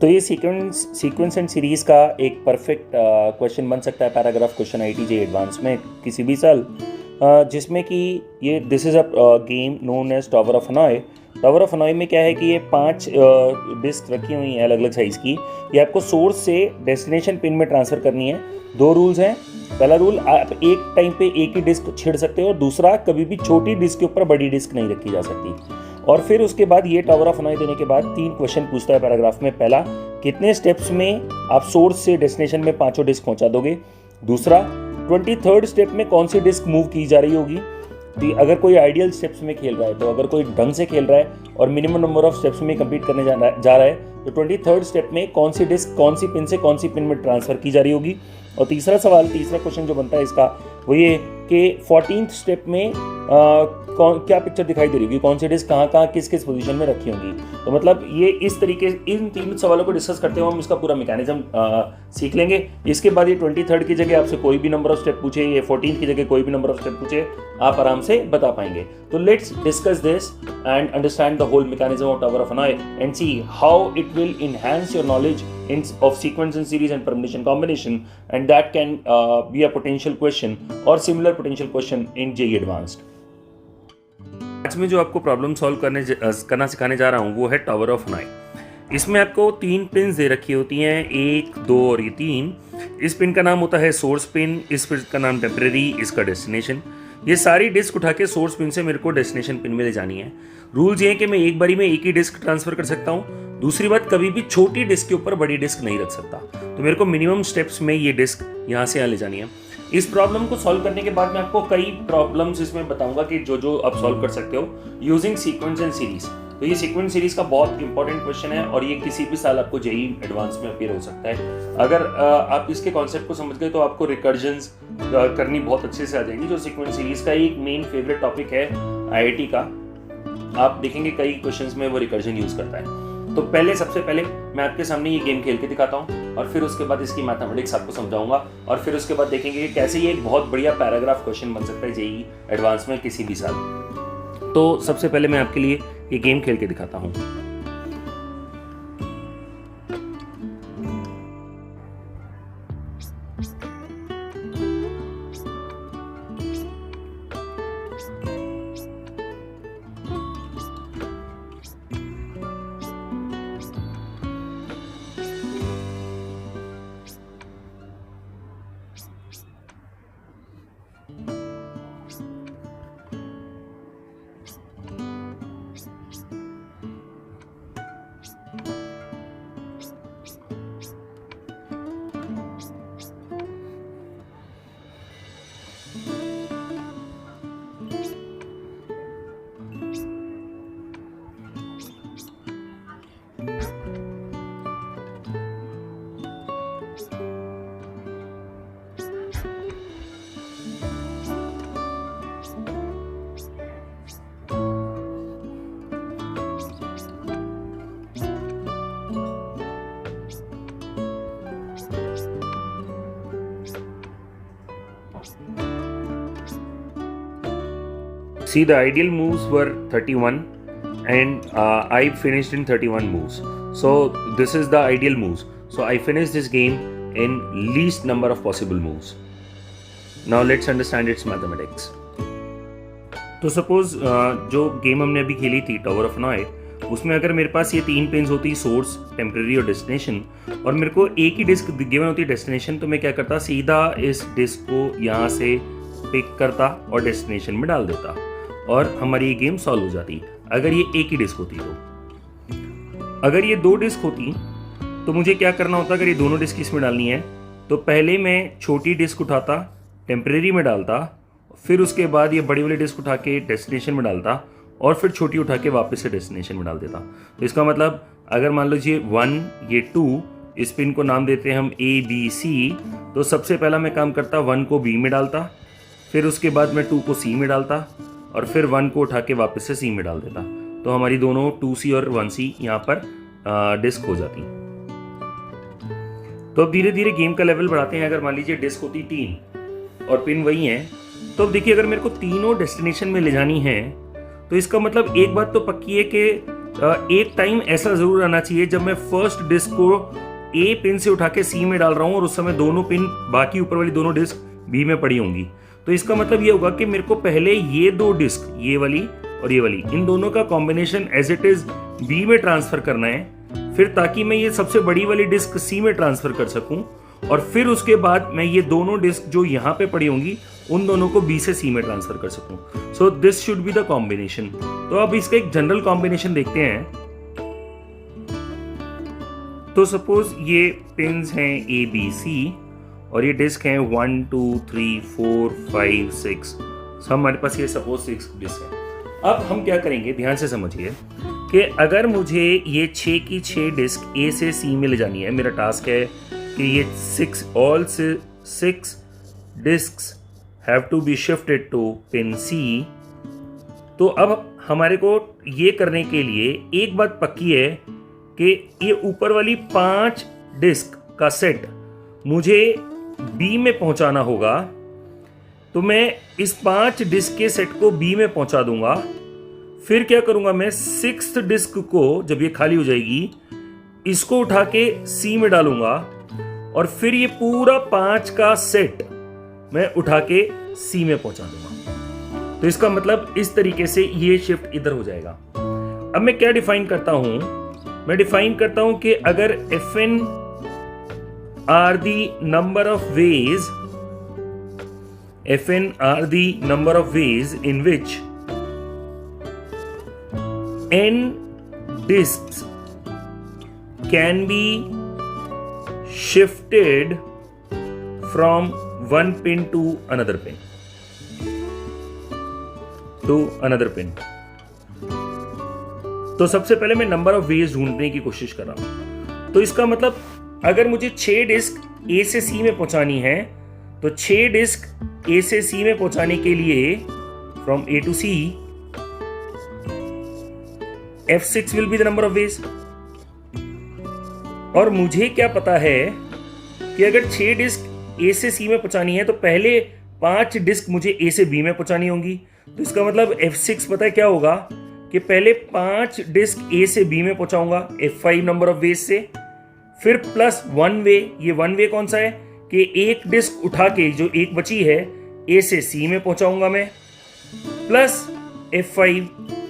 तो ये sequence and series का एक परफेक्ट क्वेश्चन बन सकता है पैराग्राफ क्वेश्चन IIT एडवांस में किसी भी साल, जिसमें कि ये this is a game known as tower of Hanoi. Tower of Hanoi में क्या है कि ये 5 डिस्क रखी हुई हैं अलग अलग साइज़ की। ये आपको सोर्स से डेस्टिनेशन पिन में ट्रांसफ़र करनी है। 2 रूल्स हैं। पहला रूल, आप एक टाइम पे एक ही डिस्क छेड़ सकते हो, और दूसरा, कभी भी छोटी डिस्क के ऊपर बड़ी डिस्क नहीं रखी जा सकती। और फिर उसके बाद ये टावर ऑफ हनॉय देने के बाद 3 क्वेश्चन पूछता है पैराग्राफ में। पहला, कितने स्टेप्स में आप सोर्स से डेस्टिनेशन में 5 डिस्क पहुंचा दोगे। दूसरा, 23rd स्टेप में कौन सी डिस्क मूव की जा रही होगी। तो अगर कोई आइडियल स्टेप्स में खेल रहा है, तो अगर कोई ढंग से खेल रहा है और मिनिमम नंबर ऑफ स्टेप्स में कंप्लीट करने जा रहा है, तो 23rd स्टेप में कौन सी डिस्क कौन सी पिन से कौन सी पिन में ट्रांसफर की जा रही होगी। और तीसरा क्वेश्चन जो बनता है इसका, वो ये कि 14th स्टेप में क्या पिक्चर दिखाई दे रही होगी, कौन सी डिस्क कहाँ किस किस पोजीशन में रखी होंगी। तो मतलब ये इस तरीके, इन 3 सवालों को डिस्कस करते हुए हम इसका पूरा मैकेनिज्म सीख लेंगे। इसके बाद ये 23rd की जगह आपसे कोई भी नंबर ऑफ स्टेप पूछे, ये 14th की जगह कोई भी नंबर ऑफ स्टेप पूछे, आप आराम से बता पाएंगे। तो let's discuss this and understand the whole mechanism of tower of Hanoi and see how it will enhance your knowledge of sequence and series and permutation combination, and that can be a potential question or similar potential question in JEE Advanced। आज में जो आपको problem solve करना सिखाने जा रहा हूँ वो है टावर ऑफ हनॉय। इसमें आपको 3 पिन दे रखी होती हैं, 1, 2 और ये 3। इस पिन का नाम होता है सोर्स पिन, इस पिन का नाम टेम्परेरी, इसका डेस्टिनेशन। ये सारी डिस्क उठा के सोर्स पिन से मेरे को डेस्टिनेशन पिन में ले जानी है। रूल्स ये हैं कि मैं एक बारी में एक ही डिस्क ट्रांसफर कर सकता हूँ। दूसरी बात, कभी भी छोटी डिस्क के ऊपर बड़ी डिस्क नहीं रख सकता। तो मेरे को मिनिमम स्टेप्स में ये डिस्क यहाँ से यहाँ ले जानी है। इस प्रॉब्लम को सॉल्व करने के बाद मैं आपको कई प्रॉब्लम्स इसमें बताऊंगा कि जो आप सॉल्व कर सकते हो यूजिंग सीक्वेंस एंड सीरीज। तो ये सीक्वेंस सीरीज का बहुत इंपॉर्टेंट क्वेश्चन है और ये किसी भी साल आपको JEE एडवांस में अपीयर हो सकता है। अगर आप इसके कॉन्सेप्ट को समझ गए तो आपको रिकर्जन्स करनी बहुत अच्छे से आ जाएंगी। जो सीक्वेंस सीरीज का एक मेन फेवरेट टॉपिक है IIT का, आप देखेंगे कई क्वेश्चंस में वो रिकर्जन यूज करता है। तो सबसे पहले मैं आपके सामने ये गेम खेल के दिखाता हूँ और फिर उसके बाद इसकी मैथमेटिक्स आपको समझाऊंगा, और फिर उसके बाद देखेंगे कि कैसे ये एक बहुत बढ़िया पैराग्राफ क्वेश्चन बन सकता है JEE एडवांस में किसी भी साल। तो सबसे पहले मैं आपके लिए ये गेम खेल के दिखाता हूँ। See, the ideal moves were 31 and I finished in 31 moves. So this is the ideal moves. So I finished this game in least number of possible moves. Now let's understand its mathematics. तो suppose जो game हमने अभी खेली थी tower of Hanoi, उसमें अगर मेरे पास ये 3 पिन्स होती, सोर्स, टेम्परेरी और डेस्टिनेशन, और मेरे को एक ही डिस्क गिवन होती डेस्टिनेशन, तो मैं क्या करता, सीधा इस डिस्क को यहाँ से पिक करता और डेस्टिनेशन में डाल देता और हमारी ये गेम सॉल्व हो जाती। अगर ये एक ही डिस्क होती तो। अगर ये 2 डिस्क होती तो मुझे क्या करना होता, अगर ये दोनों डिस्क इसमें डालनी है तो पहले मैं छोटी डिस्क उठाता, टेम्परेरी में डालता, फिर उसके बाद ये बड़ी वाली डिस्क उठा के डेस्टिनेशन में डालता और फिर छोटी उठा के वापस से डेस्टिनेशन में डाल देता। तो इसका मतलब, अगर मान लीजिए 1, ये 2, इस पिन को नाम देते हैं हम ABC, तो सबसे पहला मैं काम करता 1 को B में डालता, फिर उसके बाद मैं 2 को C में डालता और फिर 1 को उठा के वापस से C में डाल देता। तो हमारी दोनों 2C और 1C यहाँ पर डिस्क हो जाती। तो अब धीरे धीरे गेम का लेवल बढ़ाते हैं। अगर मान लीजिए डिस्क होती 3 और पिन वही है, तो अब देखिए अगर मेरे को तीनों डेस्टिनेशन में ले जानी है तो इसका मतलब एक बात तो पक्की है कि एक टाइम ऐसा जरूर आना चाहिए जब मैं फर्स्ट डिस्क को ए पिन से उठा के सी में डाल रहा हूँ और उस समय दोनों पिन बाकी ऊपर वाली दोनों डिस्क बी में पड़ी होंगी। तो इसका मतलब ये होगा कि मेरे को पहले ये दो डिस्क, ये वाली और ये वाली, इन दोनों का combination as it is B में ट्रांसफर करना है, फिर ताकि मैं ये सबसे बड़ी वाली डिस्क सी में ट्रांसफर कर सकूं, और फिर उसके बाद मैं ये दोनों डिस्क जो यहाँ पे पड़ी होंगी उन दोनों को बी से सी में ट्रांसफर कर सकूं। So this should be the combination. तो अब इसका एक जनरल कॉम्बिनेशन देखते हैं। तो सपोज ये पिन्स हैं ए बी सी और ये डिस्क हैं 1 2 3 4 5 6। हमारे पास ये सपोज 6 डिस्क है। अब हम क्या करेंगे, ध्यान से समझिए कि अगर मुझे ये 6 की 6 डिस्क ए से सी में ले जानी है, मेरा टास्क है कि ये 6 discs have to be shifted to pin C. तो अब हमारे को ये करने के लिए एक बात पक्की है कि ये ऊपर वाली 5 डिस्क का सेट मुझे बी में पहुंचाना होगा। तो मैं इस 5 डिस्क के सेट को बी में पहुंचा दूंगा। फिर क्या करूंगा, मैं 6th डिस्क को जब ये खाली हो जाएगी इसको उठा के सी में डालूंगा और फिर ये पूरा 5 का सेट मैं उठा के सी में पहुंचा दूंगा। तो इसका मतलब इस तरीके से ये शिफ्ट इधर हो जाएगा। अब मैं क्या डिफाइन करता हूं, मैं डिफाइन करता हूं कि अगर Fn are the number of ways, Fn are the number of ways in which n disks can be shifted from one pin to another pin, तो सबसे पहले मैं नंबर ऑफ वेज ढूंढने की कोशिश कर रहा हूं। तो इसका मतलब अगर मुझे 6 डिस्क ए से सी में पहुंचानी है तो 6 डिस्क ए से सी में पहुंचाने के लिए from A to C F6 will be the number of ways. और मुझे क्या पता है कि अगर 6 डिस्क ए से सी में पहुंचानी है तो पहले 5 डिस्क मुझे ए से बी में पहुंचानी होंगी। तो इसका मतलब F6 पता है क्या होगा कि पहले 5 डिस्क ए से बी में पहुंचाऊंगा F5 नंबर ऑफ वेज से, फिर प्लस 1 वे। ये 1 वे कौन सा है कि एक डिस्क उठा के जो एक बची है ए से सी में पहुंचाऊंगा मैं, प्लस F5।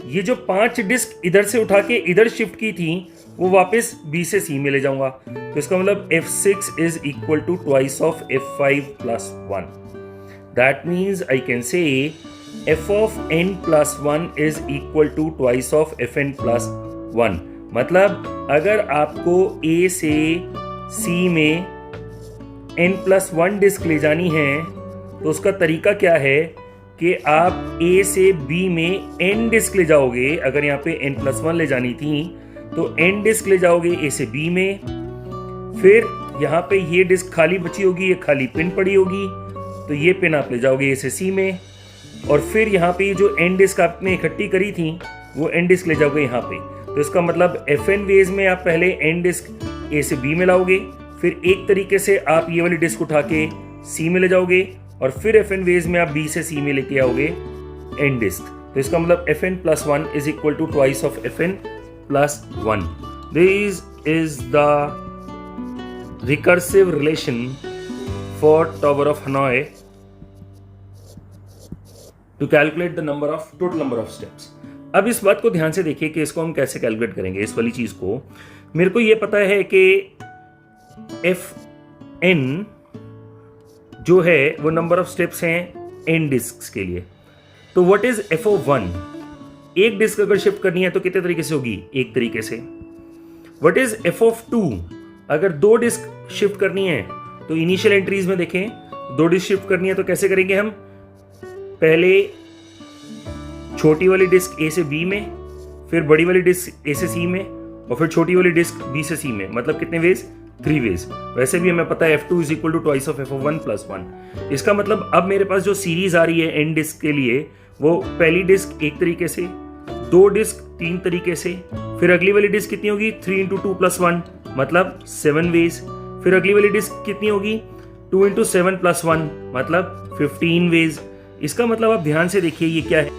ये जो 5 डिस्क इधर से उठा के इधर शिफ्ट की थी वो वापस बी से सी में ले जाऊंगा। तो इसका मतलब F6 is equal to twice of F5 plus 1। That means I can say f of n plus 1 is equal to twice of fn plus 1। मतलब अगर आपको a से c में n+1 डिस्क ले जानी है तो उसका तरीका क्या है कि आप a से b में n डिस्क ले जाओगे। अगर यहाँ पे n+1 ले जानी थी तो n डिस्क ले जाओगे a से b में, फिर यहाँ पे ये डिस्क खाली बची होगी, ये खाली पिन पड़ी होगी, तो ये पिन आप ले जाओगे a से c में, और फिर यहाँ पे जो n डिस्क आपने इकट्ठी करी थी वो n डिस्क ले जाओगे यहाँ पे। तो इसका मतलब Fn वेज में आप पहले n डिस्क a से b में लाओगे, फिर एक तरीके से आप ये वाली डिस्क उठा के c में ले जाओगे, और फिर Fn वेज में आप b से c में लेके आओगे n डिस्क। तो इसका मतलब Fn plus 1 is equal to twice of Fn plus 1। This is the recursive relation for Tower of Hanoi to calculate the total number of steps। अब इस बात को ध्यान से देखिए कि इसको हम कैसे कैलकुलेट करेंगे। इस वाली चीज को मेरे को ये पता है कि Fn जो है वो नंबर ऑफ स्टेप्स हैं n डिस्क्स के लिए। तो व्हाट इज F1? एक डिस्क अगर शिफ्ट करनी है तो कितने तरीके से होगी? एक तरीके से। What is F2? अगर 2 डिस्क शिफ्ट करनी है तो इनिशियल एंट्रीज में देखें 2 डिस्क शिफ्ट करनी है तो कैसे करेंगे हम? पहले छोटी वाली डिस्क ए से बी में, फिर बड़ी वाली डिस्क ए से सी में, और फिर छोटी वाली डिस्क बी से सी में। मतलब कितने वेज? 3 वेज। वैसे भी हमें पता है F2 is equal to twice of F1 plus 1। इसका मतलब अब मेरे पास जो सीरीज आ रही है n डिस्क के लिए वो पहली डिस्क एक तरीके से, 2 डिस्क 3 तरीके से, फिर अगली वाली डिस्क कितनी होगी? 3 इंटू 2 प्लस 1 मतलब 7 वेज। फिर अगली वाली डिस्क कितनी होगी? 2 इंटू 7 प्लस 1 मतलब 15 वेज। इसका मतलब आप ध्यान से देखिए ये क्या है,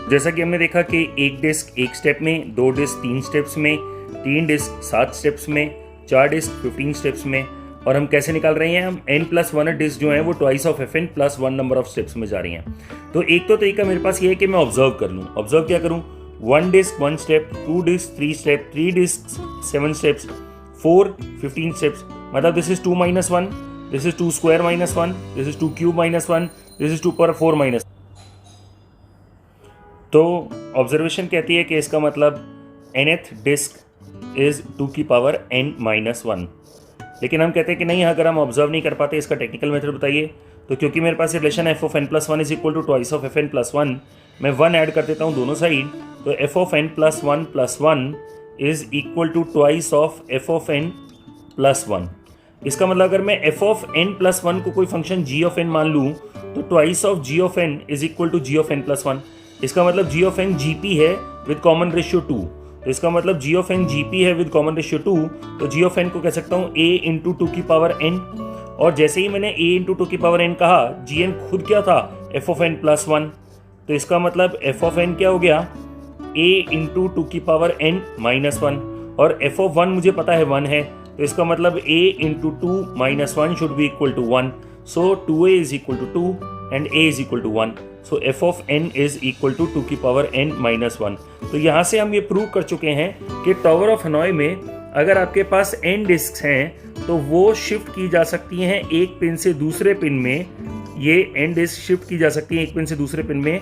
जैसा कि हमने देखा कि एक डिस्क एक स्टेप में, 2 डिस्क 3 स्टेप्स में, 3 डिस्क 7 स्टेप्स में, 4 डिस्क 15 स्टेप्स में। और हम कैसे निकाल रहे हैं, हम n+1 डिस्क जो है वो twice of fn plus 1 number of steps में जा रही हैं। तो एक तो तरीका मेरे पास ये है कि मैं ऑब्जर्व कर लूँ। ऑब्जर्व क्या करूँ, 1 disc 1 step, 2 disc 3 step, 3 disc 7 steps, 4 15 steps. मतलब this is 2 - 1, this is 2 square -1, this is 2 cube -1, this is 2 power 4 - तो ऑब्जर्वेशन कहती है कि इसका मतलब nth डिस्क इज 2 की पावर n - 1। लेकिन हम कहते हैं कि नहीं, अगर हम ऑब्जर्व नहीं कर पाते इसका टेक्निकल मेथड बताइए। तो क्योंकि मेरे पास relation f of n plus 1 is equal to twice of fn plus 1, मैं 1 ऐड कर देता हूँ दोनों साइड। तो f of n plus 1 plus 1 is equal to twice of f of n plus 1। इसका मतलब अगर मैं f ऑफ n प्लस 1 को कोई फंक्शन g ऑफ n मान लूँ तो twice of g of n is equal to g of n plus 1। इसका मतलब g ऑफ n gp है विद कॉमन रेशियो 2। तो इसका मतलब g ऑफ n gp है विद कॉमन रेशियो 2। तो g ऑफ n को कह सकता हूँ a इंटू 2 की पावर n। और जैसे ही मैंने a इंटू 2 की पावर n कहा, gn खुद क्या था, f ऑफ n प्लस 1। तो इसका मतलब f ऑफ n क्या हो गया, a इंटू 2 की पावर n माइनस 1। और f ऑफ 1 मुझे पता है 1 है, तो इसका मतलब a into 2 minus 1 should be equal to 1। So 2a is equal to 2 and a is equal to 1। So f of n is equal to 2 की पावर n माइनस 1। तो यहाँ से हम ये प्रूव कर चुके हैं कि टावर ऑफ हनोई में अगर आपके पास n डिस्क हैं तो वो शिफ्ट की जा सकती हैं एक पिन से दूसरे पिन में। ये n डिस्क शिफ्ट की जा सकती है एक पिन से दूसरे पिन में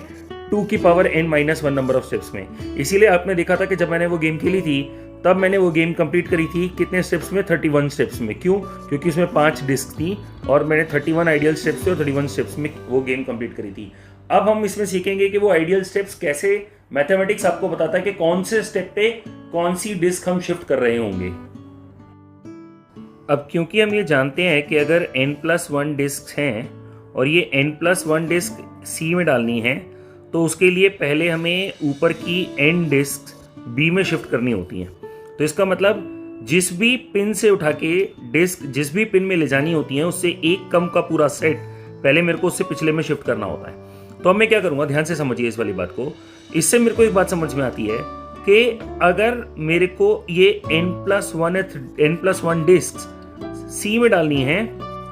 2 की power n minus 1 number of steps में। इसीलिए आपने देखा था कि जब मैंने वो गेम खेली थी तब मैंने वो गेम कंप्लीट करी थी कितने स्टेप्स में, 31 स्टेप्स में। क्यों? क्योंकि उसमें 5 डिस्क थी और मैंने 31 आइडियल स्टेप्स थे और 31 स्टेप्स में वो गेम कंप्लीट करी थी। अब हम इसमें सीखेंगे कि वो आइडियल स्टेप्स कैसे, मैथमेटिक्स आपको बताता है कि कौन से स्टेप पे कौन सी डिस्क हम शिफ्ट कर रहे होंगे। अब क्योंकि हम ये जानते हैं कि अगर n+1 डिस्क हैं और ये n+1 डिस्क C में डालनी है तो उसके लिए पहले हमें ऊपर की n डिस्क B में शिफ्ट करनी होती हैं। तो इसका मतलब जिस भी पिन से उठा के डिस्क जिस भी पिन में ले जानी होती है उससे एक कम का पूरा सेट पहले मेरे को उससे पिछले में शिफ्ट करना होता है। तो अब मैं क्या करूंगा, ध्यान से समझिए इस वाली बात को। इससे मेरे को एक बात समझ में आती है कि अगर मेरे को ये n+1 डिस्क C में डालनी है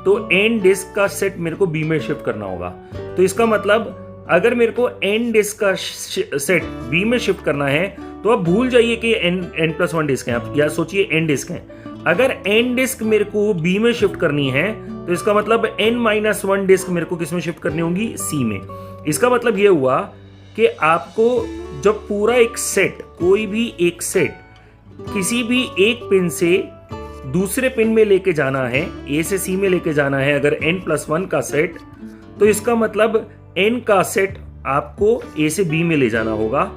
तो n डिस्क का सेट मेरे को B में शिफ्ट करना होगा। तो इसका मतलब अगर मेरे को n डिस्क का सेट B में शिफ्ट करना है तो आप भूल जाइए कि n+1 डिस्क है, आप या सोचिए n डिस्क है। अगर n डिस्क मेरे को B में शिफ्ट करनी है तो इसका मतलब n-1 डिस्क मेरे को किस में शिफ्ट करनी होगी, C में। इसका मतलब ये हुआ कि आपको जब पूरा एक सेट, कोई भी एक सेट किसी भी एक पिन से दूसरे पिन में लेके जाना है, A से C में लेके जाना है अगर n+1 का सेट, तो इसका मतलब n का सेट आपको A से B में ले जाना होगा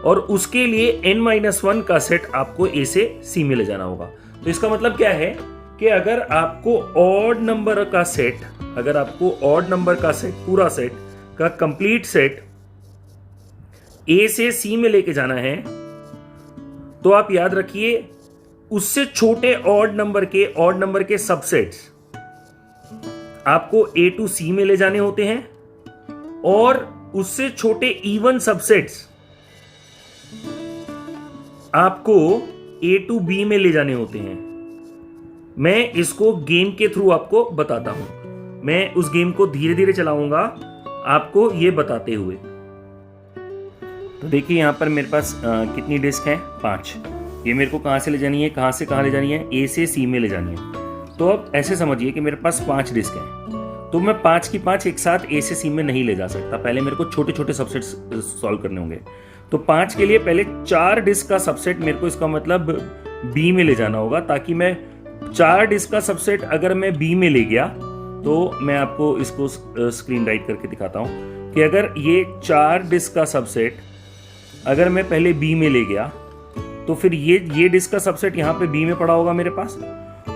और उसके लिए n-1 का सेट आपको A से C में ले जाना होगा। तो इसका मतलब क्या है कि अगर आपको ऑड नंबर का सेट, पूरा सेट का कंप्लीट सेट A से C में लेके जाना है तो आप याद रखिए उससे छोटे ऑड नंबर के सबसेट्स आपको A to C में ले जाने होते हैं और उससे छोटे इवन सबसेट्स आपको A to B में ले जाने होते हैं। मैं इसको गेम के थ्रू आपको बताता हूं। मैं उस गेम को धीरे धीरे चलाऊंगा आपको ये बताते हुए। तो देखिए यहाँ पर मेरे पास कितनी डिस्क हैं, 5। ये मेरे को कहाँ से ले जानी है, कहाँ से कहाँ ले जानी है, A से C में ले जानी है। तो अब ऐसे समझिए कि मेरे पास 5 डिस्क हैं, तो मैं 5 की 5 एक साथ A से C में नहीं ले जा सकता। पहले मेरे को छोटे छोटे सबसेट्स सॉल्व करने होंगे। तो 5 के लिए पहले 4 डिस्क का सबसेट मेरे को, इसका मतलब B में ले जाना होगा, ताकि मैं 4 डिस्क का सबसेट अगर मैं B में ले गया तो मैं आपको इसको स्क्रीन राइट करके दिखाता हूँ कि अगर ये 4 डिस्क का सबसेट अगर मैं पहले B में ले गया तो फिर ये डिस्क का सबसेट यहाँ पे B में पड़ा होगा मेरे पास,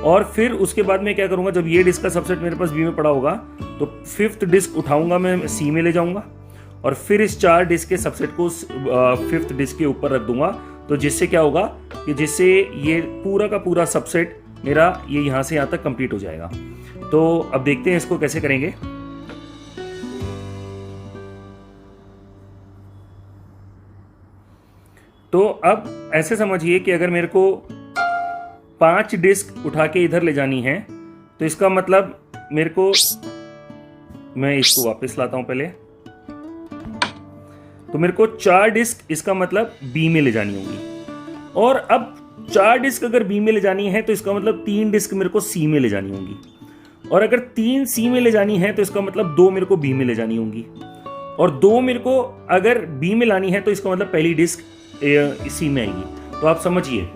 और फिर उसके बाद मैं क्या करूँगा, जब ये डिस्क का सबसेट मेरे पास B में पड़ा होगा तो 5th डिस्क उठाऊंगा मैं C में ले जाऊंगा और फिर इस 4 डिस्क के सबसेट को 5th डिस्क के ऊपर रख दूंगा। तो जिससे क्या होगा कि जिससे ये पूरा का पूरा सबसेट मेरा ये यहाँ से यहाँ तक कंप्लीट हो जाएगा। तो अब देखते हैं इसको कैसे करेंगे। तो अब ऐसे समझिए कि अगर मेरे को 5 डिस्क उठा के इधर ले जानी है तो इसका मतलब मेरे को, मैं इसको वापस लाता हूं पहले, तो मेरे को 4 डिस्क इसका मतलब बी में ले जानी होगी। और अब 4 डिस्क अगर बी में ले जानी है तो इसका मतलब 3 डिस्क मेरे को सी में ले जानी होंगी। और अगर 3 सी में ले जानी है तो इसका मतलब 2 मेरे को बी में ले जानी होंगी। और 2 मेरे को अगर बी में लानी है तो इसका मतलब पहली डिस्क सी में आएगी। तो आप समझिए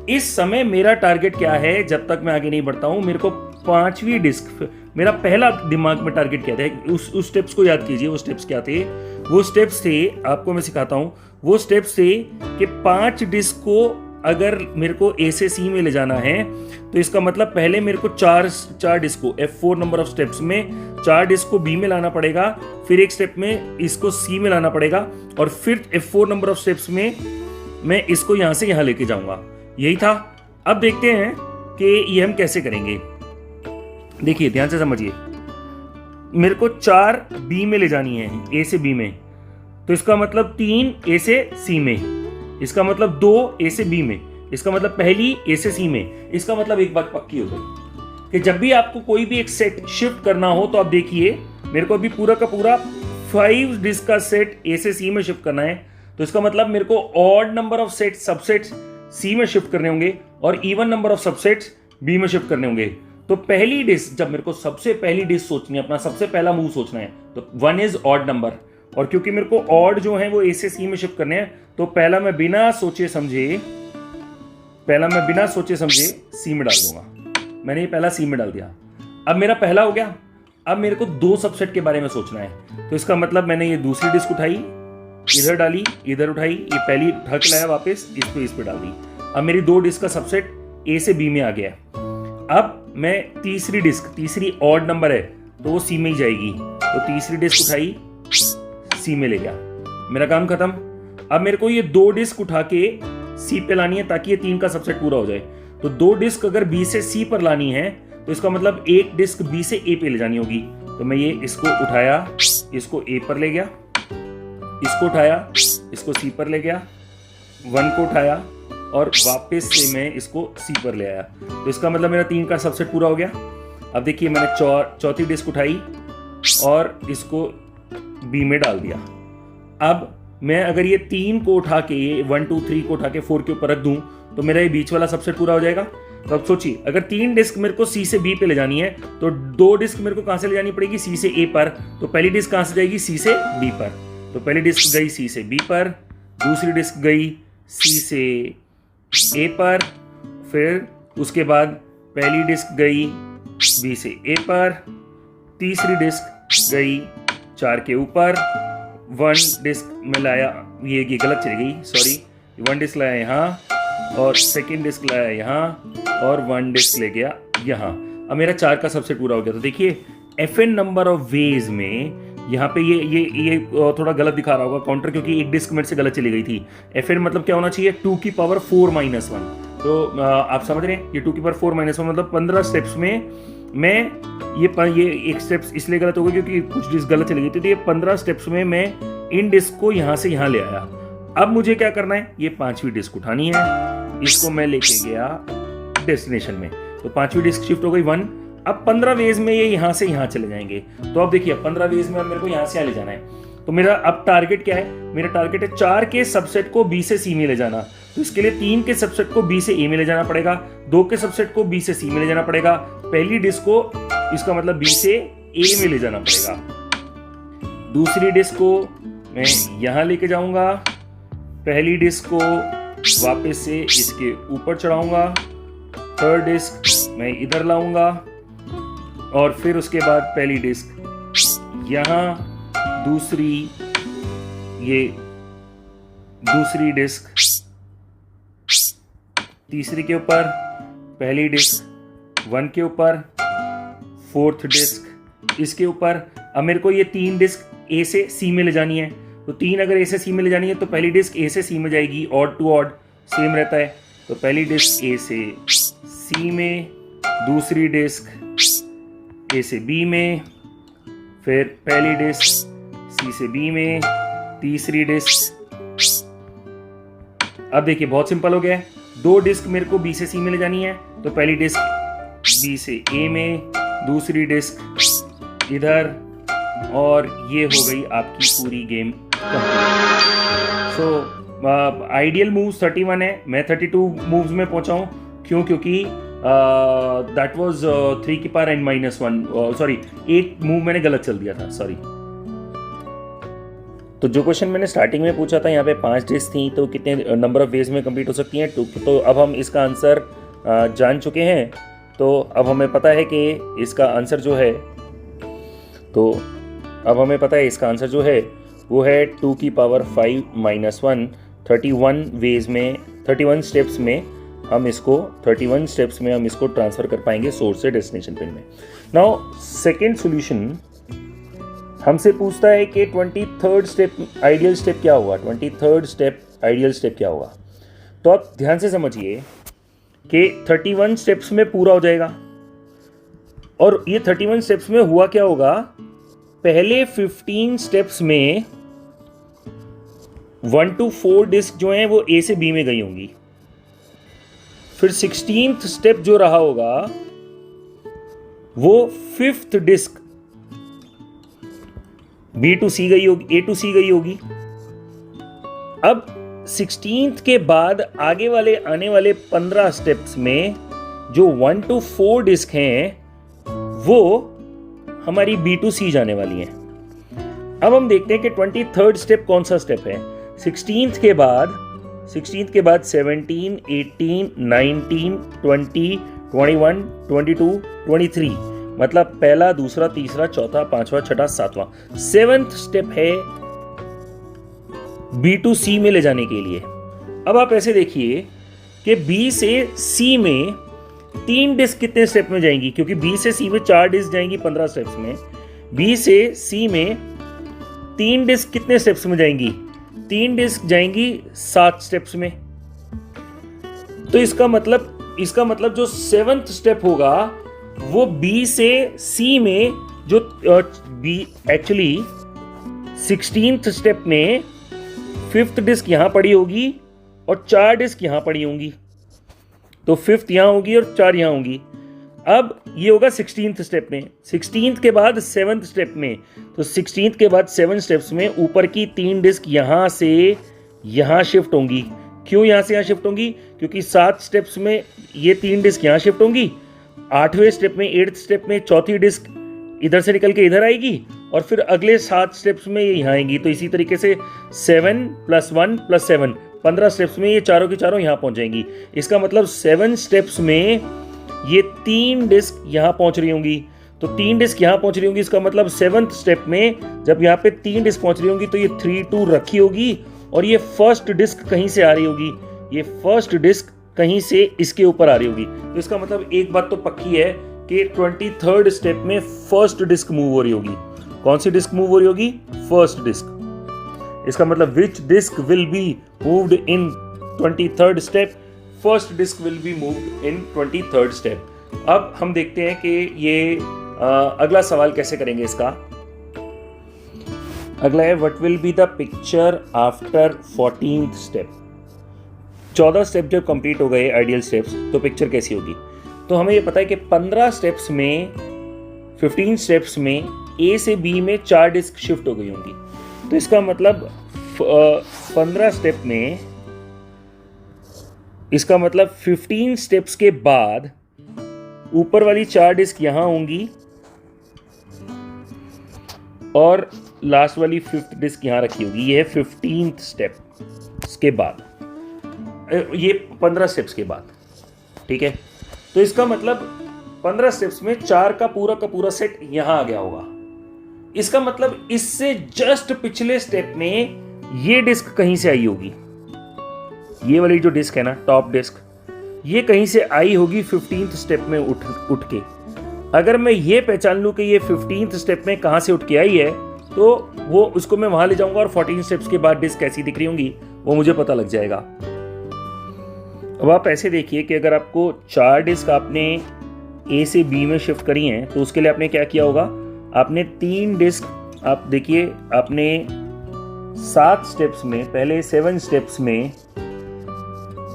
इस समय मेरा टारगेट क्या है, जब तक मैं आगे नहीं बढ़ता हूं, मेरे को 5वीं डिस्क, मेरा पहला दिमाग में टारगेट क्या था, उस स्टेप्स को याद कीजिए। वो स्टेप्स क्या थे? वो स्टेप्स थे, आपको मैं सिखाता हूं, वो स्टेप्स थे कि 5 डिस्क को अगर मेरे को ए से सी में ले जाना है तो इसका मतलब पहले मेरे को 4 डिस्क को F4 नंबर ऑफ स्टेप्स में 4 डिस्क को बी में लाना पड़ेगा, फिर एक स्टेप में इसको सी में लाना पड़ेगा, और फिर F4 नंबर ऑफ स्टेप्स में मैं इसको यहां से यहां लेके जाऊंगा। यही था। अब देखते हैं कि ये हम कैसे करेंगे। देखिए ध्यान से समझिए, मेरे को 4 बी में ले जानी है, ए से बी में, तो इसका मतलब 3 ए से सी में, इसका मतलब 2 ए से बी में, इसका मतलब पहली ए से सी में। इसका मतलब एक बात पक्की हो गई कि जब भी आपको कोई भी एक सेट शिफ्ट करना हो तो आप देखिए मेरे को अभी पूरा का पूरा 5 डिस्क का सेट ए से सी में शिफ्ट करना है, तो इसका मतलब मेरे को odd number of set subsets C में शिफ्ट करने होंगे और even number of subsets B में शिफ्ट करने होंगे। तो पहली डिस्क, जब मेरे को सबसे पहली डिस्क सोचनी है, अपना सबसे पहला मूव सोचना है, तो 1 इज ऑड नंबर, और क्योंकि मेरे को ऑड जो है वो ए से सी में शिफ्ट करने हैं, तो पहला मैं बिना सोचे समझे सी में डाल दूंगा। मैंने ये पहला सी में डाल दिया। अब मेरा पहला हो गया। अब मेरे को 2 सबसेट के बारे में सोचना है, तो इसका मतलब मैंने ये दूसरी डिस्क उठाई, इधर डाली, इधर उठाई, ये पहली ढक लाया वापस, इस पे डाल दी। अब मेरी 2 डिस्क का सबसेट ए से बी में आ गया। अब मैं तीसरी डिस्क, तीसरी ऑड नंबर है तो वो सी में ही जाएगी, तो तीसरी डिस्क उठाई, सी में ले गया, मेरा काम खत्म। अब मेरे को ये 2 डिस्क उठा के सी पे लानी है ताकि ये 3 का सबसेट पूरा हो जाए। तो 2 डिस्क अगर बी से सी पर लानी है तो इसका मतलब 1 डिस्क बी से ए पे ले जानी होगी। तो मैं ये इसको उठाया, इसको ए पर ले गया, इसको उठाया, इसको सी पर ले गया, 1 को उठाया और वापस से मैं इसको सी पर ले आया। तो इसका मतलब मेरा 3 का सबसेट पूरा हो गया। अब देखिए मैंने चौथी डिस्क उठाई और इसको बी में डाल दिया। अब मैं अगर ये 3 को उठा के, ये 1 2 3 को उठा के 4 के ऊपर रख दूं तो मेरा ये बीच वाला सबसेट पूरा हो जाएगा। तो अब सोचिए, अगर 3 डिस्क मेरे को सी से बी पे ले जानी है तो 2 डिस्क मेरे को कहां से ले जानी पड़ेगी? सी से ए पर। तो पहली डिस्क कहां से जाएगी? सी से बी पर। तो पहली डिस्क गई सी से बी पर, दूसरी डिस्क गई सी से ए पर, फिर उसके बाद पहली डिस्क गई बी से ए पर, तीसरी डिस्क गई 4 के ऊपर, 1 डिस्क में लाया, ये गलत चली गई, सॉरी, 1 डिस्क लाया यहाँ और सेकेंड डिस्क लाया यहाँ और 1 डिस्क ले गया यहाँ। अब मेरा 4 का सबसेट पूरा हो गया। तो देखिए FN नंबर ऑफ वेज में यहाँ पे ये थोड़ा गलत दिखा रहा होगा काउंटर, क्योंकि एक डिस्क मेरे से गलत चली गई थी। FN मतलब क्या होना चाहिए? 2 की पावर 4 माइनस 1। तो आप समझ रहे हैं, ये 2 की पावर 4 माइनस 1 मतलब 15 स्टेप्स में मैं ये एक स्टेप्स इसलिए गलत हो गया क्योंकि कुछ डिस्क गलत चली गई थी। तो ये 15 स्टेप्स में मैं इन डिस्क को यहाँ से यहाँ ले आया। अब मुझे क्या करना है? ये 5वीं डिस्क उठानी है, इसको मैं लेके गया डेस्टिनेशन में, तो 5वीं डिस्क शिफ्ट हो गई 1। अब 15 वेज में ये यहाँ से यहाँ चले जाएंगे। तो अब देखिए 15 वेज में अब मेरे को यहाँ से यहाँ ले जाना है। तो मेरा अब टारगेट क्या है? मेरा टारगेट है 4 के सबसेट को बी से सी में ले जाना। तो इसके लिए 3 के सबसेट को बी से ए में ले जाना पड़ेगा, 2 के सबसेट को बी से सी में ले जाना पड़ेगा, पहली डिस्क को, इसका मतलब बी से ए में ले जाना पड़ेगा, दूसरी डिस्क को मैं यहां लेके जाऊंगा, पहली डिस्क को वापस से इसके ऊपर चढ़ाऊंगा, थर्ड डिस्क मैं इधर लाऊंगा और फिर उसके बाद पहली डिस्क यहां, दूसरी डिस्क तीसरी के ऊपर, पहली डिस्क 1 के ऊपर, 4th डिस्क इसके ऊपर। अब मेरे को ये 3 डिस्क ए से सी में ले जानी है। तो 3 अगर ए से सी में ले जानी है तो पहली डिस्क ए से सी में जाएगी, ऑड टू ऑड सेम रहता है। तो पहली डिस्क ए से सी में, दूसरी डिस्क ए से बी में, फिर पहली डिस्क सी से बी में, तीसरी डिस्क अब देखिए बहुत सिंपल हो गया है, 2 डिस्क मेरे को बी से सी में ले जानी है, तो पहली डिस्क बी से ए में, दूसरी डिस्क इधर, और ये हो गई आपकी पूरी game complete. So ideal moves 31 है, मैं 32 मूव्स में पहुंचा हूँ। क्यों? क्योंकि दैट वाज 3 की पावर n-1, सॉरी 8 मूव मैंने गलत चल दिया था, सॉरी। तो जो क्वेश्चन मैंने स्टार्टिंग में पूछा था, यहाँ पे 5 डिस्क थी, तो कितने नंबर ऑफ वेज में कंप्लीट हो सकती हैं? 2। तो अब हम इसका आंसर जान चुके हैं, तो अब हमें पता है कि इसका आंसर जो है, तो अब हमें पता है इसका आंसर जो है वो है 2 की पावर 5-1। 31 वेज में, 31 स्टेप्स में हम इसको ट्रांसफर कर पाएंगे सोर्स से डेस्टिनेशन पिन में। नाउ सेकेंड सॉल्यूशन हमसे पूछता है कि 23rd स्टेप आइडियल स्टेप क्या होगा। 23rd स्टेप आइडियल स्टेप क्या होगा? तो आप ध्यान से समझिए कि 31 स्टेप्स में पूरा हो जाएगा, और ये 31 स्टेप्स में हुआ क्या होगा, पहले 15 स्टेप्स में 1 to 4 डिस्क जो हैं वो ए से बी में गई होंगी। फिर 16th स्टेप जो रहा होगा वो 5th डिस्क बी टू सी गई होगी, ए टू सी गई होगी। अब 16th के बाद आगे वाले आने वाले 15 स्टेप्स में जो 1 to 4 डिस्क हैं वो हमारी बी टू सी जाने वाली हैं। अब हम देखते हैं कि 23rd स्टेप कौन सा स्टेप है। 16th के बाद 17, 18, 19, 20, 21, 22, 23, मतलब पहला, दूसरा, तीसरा, चौथा, पांचवा, छठा, सातवां, 7th स्टेप है बी टू सी में ले जाने के लिए। अब आप ऐसे देखिए कि बी से सी में 3 डिस्क कितने स्टेप में जाएंगी, क्योंकि बी से सी में 4 डिस्क जाएंगी 15 स्टेप्स में। बी से सी में 3 डिस्क कितने स्टेप्स में जाएंगी? 3 डिस्क जाएंगी 7 स्टेप्स में। तो इसका मतलब जो 7th स्टेप होगा वो बी से सी में, जो बी एक्चुअली 16th स्टेप में 5th डिस्क यहां पड़ी होगी और 4 डिस्क यहां पड़ी होंगी, तो 5th यहां होगी और 4 यहां होंगी। अब ये होगा 16th स्टेप में। 16th के बाद 7th स्टेप में, तो 16th के बाद 7 स्टेप्स में ऊपर की 3 डिस्क यहां से यहां शिफ्ट होंगी। क्यों यहां से यहां शिफ्ट होंगी? क्योंकि 7 स्टेप्स में ये 3 डिस्क यहां शिफ्ट होंगी, 8वें स्टेप में, 8th स्टेप में चौथी डिस्क इधर से निकल के इधर आएगी, और फिर अगले 7 स्टेप्स में ये यहाँ आएंगी। तो इसी तरीके से 7 + 1 + 7, 15 स्टेप्स में ये चारों की चारों यहाँ पहुंच जाएंगी। इसका मतलब 7 स्टेप्स में ये 3 डिस्क यहाँ पहुंच रही होंगी। तो 3 डिस्क यहाँ पहुंच रही होंगी, इसका मतलब 7th स्टेप में जब यहाँ पे 3 डिस्क पहुंच रही होंगी तो ये 3-2 रखी होगी, और ये फर्स्ट डिस्क कहीं से आ रही होगी, ये फर्स्ट डिस्क कहीं से इसके ऊपर आ रही होगी। तो इसका मतलब एक बात तो पक्की है कि 23rd स्टेप में फर्स्ट डिस्क मूव हो रही होगी। कौन सी डिस्क मूव हो रही होगी? First disc. इसका मतलब which disc will be moved in 23rd step? First disc will be moved in 23rd step. अब हम देखते हैं कि ये अगला सवाल कैसे करेंगे। इसका अगला है what will be the picture after 14th step. 14 step जब कंप्लीट हो गए आइडियल स्टेप्स, तो पिक्चर कैसी होगी? तो हमें ये पता है कि 15 स्टेप्स में, 15 स्टेप्स में ए से बी में 4 डिस्क शिफ्ट हो गई होंगी। तो इसका मतलब 15 स्टेप में, इसका मतलब 15 स्टेप्स के बाद ऊपर वाली 4 डिस्क यहां होंगी और लास्ट वाली 5th डिस्क यहां रखी होगी। ये है 15th स्टेप के बाद, ये 15 स्टेप्स के बाद, ठीक है। तो इसका मतलब 15 स्टेप्स में 4 का पूरा सेट यहां आ गया होगा। इसका मतलब इससे जस्ट पिछले स्टेप में ये डिस्क कहीं से आई होगी। ये वाली जो डिस्क है ना, टॉप डिस्क, ये कहीं से आई होगी 15th स्टेप में उठ के। अगर मैं ये पहचान लूं कि ये 15th स्टेप में कहां से उठ के आई है, तो वो उसको मैं वहां ले जाऊंगा और 14 स्टेप्स के बाद डिस्क कैसी दिख रही होंगी वो मुझे पता लग जाएगा। अब आप ऐसे देखिए कि अगर आपको 4 डिस्क आपने ए से बी में शिफ्ट करी हैं, तो उसके लिए आपने क्या किया होगा? आपने 3 डिस्क, आप देखिए, आपने 7 स्टेप्स में, पहले 7 स्टेप्स में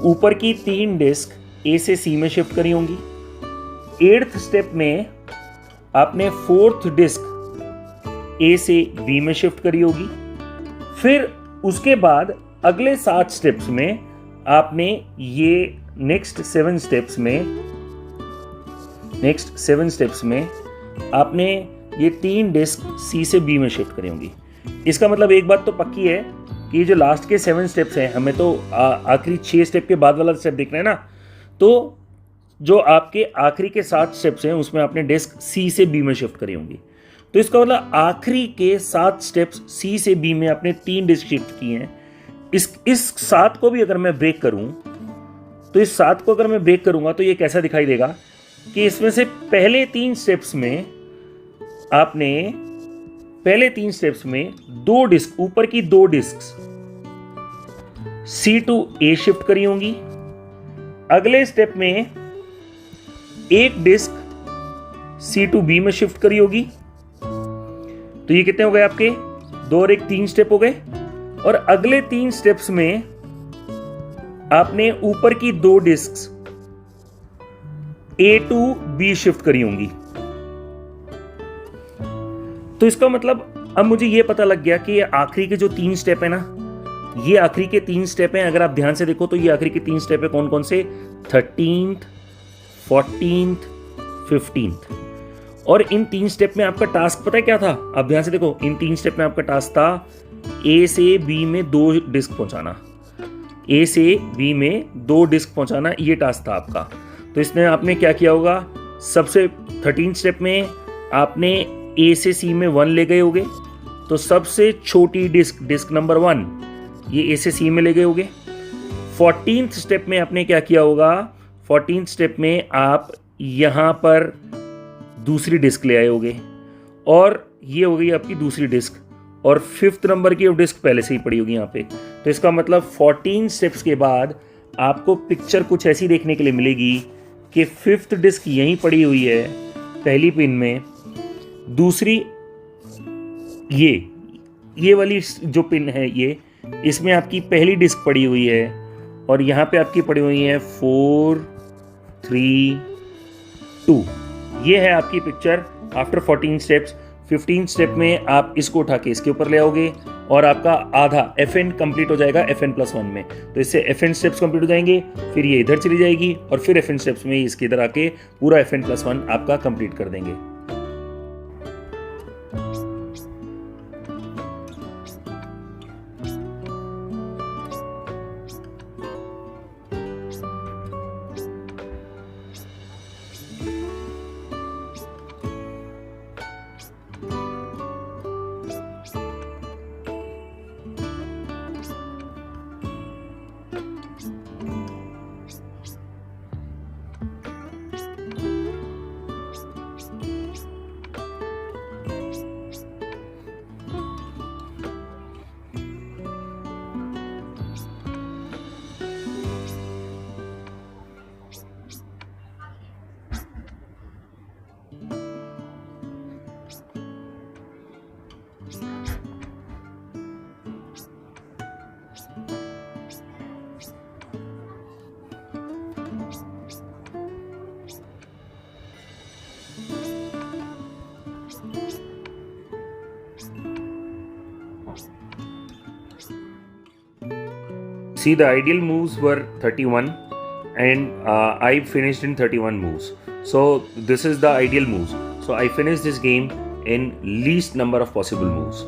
ऊपर की 3 डिस्क ए से सी में शिफ्ट करी होंगी। 8th स्टेप में आपने 4th डिस्क ए से बी में शिफ्ट करी होगी। फिर उसके बाद अगले 7 स्टेप्स में आपने ये नेक्स्ट 7 स्टेप्स में आपने ये 3 डिस्क सी से बी में शिफ्ट करी होंगी। इसका मतलब एक बात तो पक्की है कि ये जो लास्ट के 7 स्टेप्स हैं, हमें तो आखिरी 6 स्टेप के बाद वाला स्टेप देखना है ना। तो जो आपके आखिरी के 7 स्टेप्स हैं उसमें आपने डिस्क सी से बी में शिफ्ट करी होंगी। तो इसका मतलब आखिरी के 7 स्टेप्स सी से बी में आपने 3 डिस्क शिफ्ट किए हैं। इस 7 को भी अगर मैं ब्रेक करूं, तो इस 7 को अगर मैं ब्रेक करूंगा तो ये कैसा दिखाई देगा कि इसमें से पहले 3 स्टेप्स में आपने 2 डिस्क, ऊपर की 2 disk C to A shift करी होंगी। अगले स्टेप में एक डिस्क सी टू बी में शिफ्ट करी होगी। तो ये कितने हो गए आपके? 2 और 1 3 स्टेप हो गए। और अगले 3 स्टेप्स में आपने ऊपर की 2 disk A to B shift करी होंगी। तो इसका मतलब अब मुझे ये पता लग गया कि ये आखिरी के जो 3 स्टेप है ना, ये आखिरी के 3 स्टेप हैं। अगर आप ध्यान से देखो तो ये आखिरी के 3 स्टेप है। कौन कौन से? 13th, 14th, 15th। और इन 3 स्टेप में आपका टास्क पता है क्या था? आप ध्यान से देखो, इन 3 स्टेप में आपका टास्क था ए से बी में 2 डिस्क पहुंचाना। ए से बी में 2 डिस्क पहुंचाना, ये टास्क था आपका। तो इसमें आपने क्या किया होगा? सबसे 13th स्टेप में आपने ए से सी में 1 ले गए होगे। तो सबसे छोटी डिस्क नंबर 1 ये ए से सी में ले गए होगे। 14th स्टेप में आपने क्या किया होगा? 14th स्टेप में आप यहां पर दूसरी डिस्क ले आए होगे और ये हो गई आपकी दूसरी डिस्क। और 5th नंबर की डिस्क पहले से ही पड़ी होगी यहाँ पे। तो इसका मतलब 14 स्टेप्स के बाद आपको पिक्चर कुछ ऐसी देखने के लिए मिलेगी कि 5th डिस्क यहीं पड़ी हुई है पहली पिन में। दूसरी ये वाली जो पिन है ये, इसमें आपकी पहली डिस्क पड़ी हुई है और यहाँ पे आपकी पड़ी हुई है 4, 3, 2। ये है आपकी पिक्चर आफ्टर 14 स्टेप्स। 15 स्टेप में आप इसको उठा के इसके ऊपर ले आओगे और आपका आधा FN कंप्लीट हो जाएगा FN+1 में। तो इससे FN स्टेप्स कंप्लीट हो जाएंगे, फिर ये इधर चली जाएगी और फिर FN स्टेप्स में इसके इधर आके पूरा FN+1 आपका कंप्लीट कर देंगे। See, the ideal moves were 31 and I finished in 31 moves. So this is the ideal moves. So I finished this game in least number of possible moves.